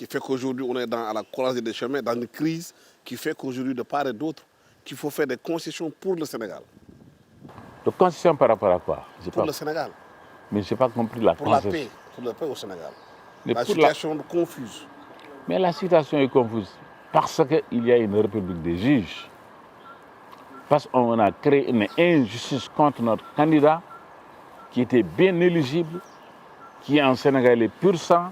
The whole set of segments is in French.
qui fait qu'aujourd'hui on est à la croisée des chemins, dans une crise qui fait qu'aujourd'hui de part et d'autre, qu'il faut faire des concessions pour le Sénégal. De concessions par rapport à quoi? Pour le Sénégal. Mais je n'ai pas compris la concession. Pour la paix au Sénégal. Mais la situation est confuse. Mais la situation est confuse parce qu'il y a une république des juges. Parce qu'on a créé une injustice contre notre candidat qui était bien éligible, qui est un Sénégalais pur sang,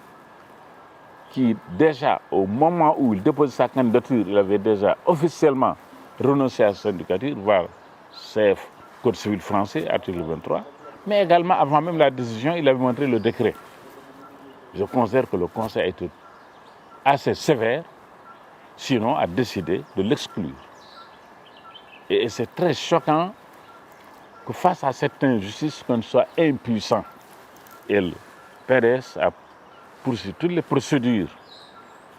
qui déjà au moment où il déposait sa candidature, il avait déjà officiellement renoncé à sa syndicature, voire CF, Code civil français, article 23. Mais également, avant même la décision, il avait montré le décret. Je considère que le Conseil a été assez sévère, sinon a décidé de l'exclure. Et c'est très choquant que face à cette injustice, qu'on soit impuissant. Et le PDS a poursuivi toutes les procédures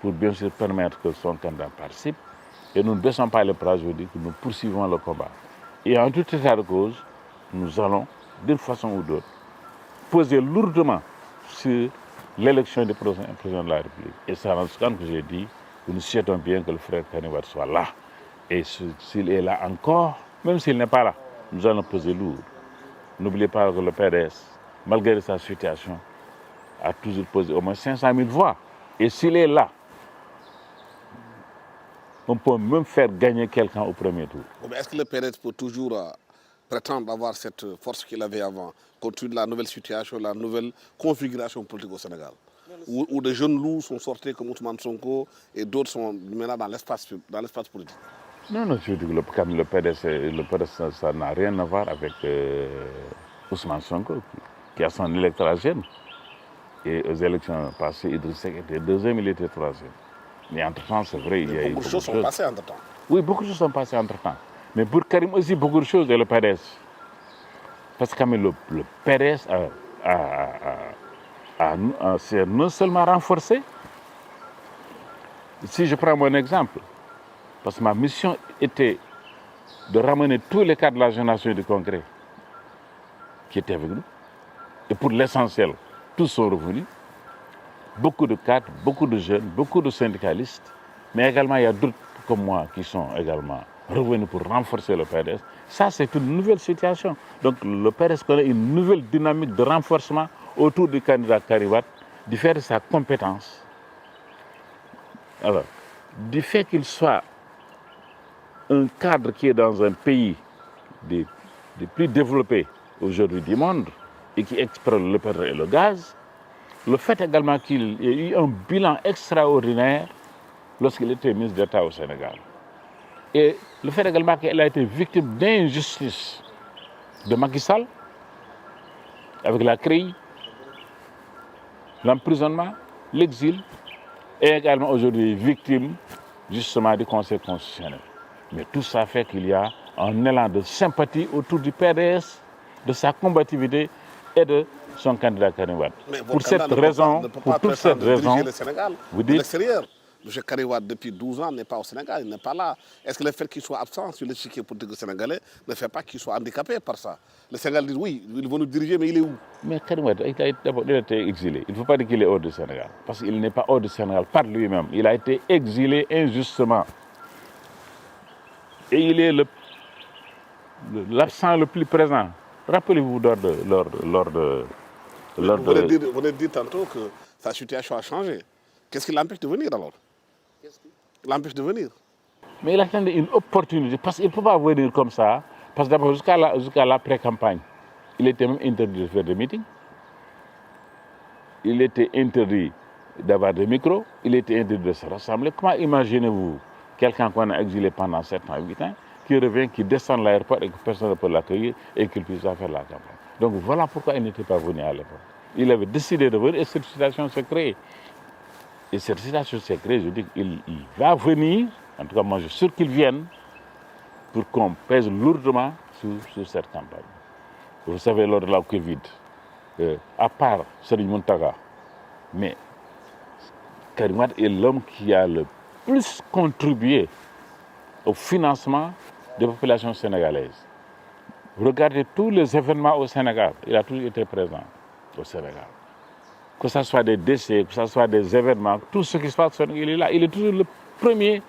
pour bien sûr permettre que son candidat participe. Et nous ne baissons pas les bras, je dis que nous poursuivons le combat. Et en tout état de cause, nous allons, d'une façon ou d'autre, peser lourdement sur l'élection du prochain président de la République. Et c'est en ce cas que j'ai dit que nous souhaitons bien que le frère Karim Wade soit là. Et s'il est là encore, même s'il n'est pas là, nous allons peser lourd. N'oubliez pas que le PDS, malgré sa situation, a toujours posé au moins 500 000 voix. Et s'il est là, on peut même faire gagner quelqu'un au premier tour. Est-ce que le PDS peut toujours prétendre avoir cette force qu'il avait avant, compte tenu de la nouvelle situation, la nouvelle configuration politique au Sénégal, où des jeunes loups sont sortis comme Ousmane Sonko et d'autres sont maintenant dans l'espace politique? Non, je dis que le PDS, ça n'a rien à voir avec Ousmane Sonko, qui a son électorat jeune. Et aux élections passées, Idriss Seck était deuxième, il était troisième. Mais entre-temps, c'est vrai, il y a eu beaucoup de choses sont passées entre-temps. Oui, beaucoup de choses sont passées entre-temps. Mais pour Karim aussi, beaucoup de choses, et le PDS. Parce que le PDS s'est non seulement renforcé, si je prends mon exemple, parce que ma mission était de ramener tous les cadres de la génération du Congrès qui étaient avec nous. Et pour l'essentiel, tous sont revenus. Beaucoup de cadres, beaucoup de jeunes, beaucoup de syndicalistes. Mais également, il y a d'autres comme moi qui sont également revenus pour renforcer le PDS. Ça, c'est une nouvelle situation. Donc le PDS connaît une nouvelle dynamique de renforcement autour du candidat Karim Wade, du fait de sa compétence. Alors, du fait qu'il soit un cadre qui est dans un pays des plus développés aujourd'hui du monde et qui exploite le pétrole et le gaz, le fait également qu'il ait eu un bilan extraordinaire lorsqu'il était ministre d'État au Sénégal. Et le fait également qu'il a été victime d'injustice de Macky Sall, avec la CREI, l'emprisonnement, l'exil, et également aujourd'hui victime justement du Conseil constitutionnel. Mais tout ça fait qu'il y a un élan de sympathie autour du PDS, de sa combativité et de son candidat Karim Wade. Pour cette raison, pour toute cette raison, le Sénégal vous de dites... l'extérieur. M. Karim Wade, depuis 12 ans, n'est pas au Sénégal, il n'est pas là. Est-ce que le fait qu'il soit absent sur l'échiquier politique sénégalais ne fait pas qu'il soit handicapé par ça? Le Sénégal dit oui, ils vont nous diriger, mais il est où? Mais Karim Wade, il a été exilé. Il ne faut pas dire qu'il est hors du Sénégal, parce qu'il n'est pas hors du Sénégal par lui-même. Il a été exilé injustement. Et il est l'absent le plus présent. Rappelez-vous lors de... Vous venez de dire tantôt que sa situation a changé. Qu'est-ce qui l'empêche de venir alors? L'empêche de venir? Mais il attendait une opportunité, parce qu'il ne peut pas venir comme ça. Parce que d'abord, jusqu'à la pré-campagne, il était même interdit de faire des meetings. Il était interdit d'avoir des micros. Il était interdit de se rassembler. Comment imaginez-vous quelqu'un qu'on a exilé pendant 7 ans, 8 ans, qui revient, qui descend de l'aéroport et que personne ne peut l'accueillir et qu'il puisse faire la campagne? Donc voilà pourquoi il n'était pas venu à l'époque. Il avait décidé de venir et cette situation s'est créée. Et cette situation s'est créée, je dis qu'il va venir, en tout cas moi je suis sûr qu'il vienne, pour qu'on pèse lourdement sur cette campagne. Vous savez, lors de la Covid, à part Serigne Mountaga, mais Karim Wade est l'homme qui a le plus contribué au financement des populations sénégalaises. Regardez tous les événements au Sénégal, il a toujours été présent au Sénégal. que ce soit des décès, que ce soit des événements, tout ce qui se passe, il est là. Il est toujours le premier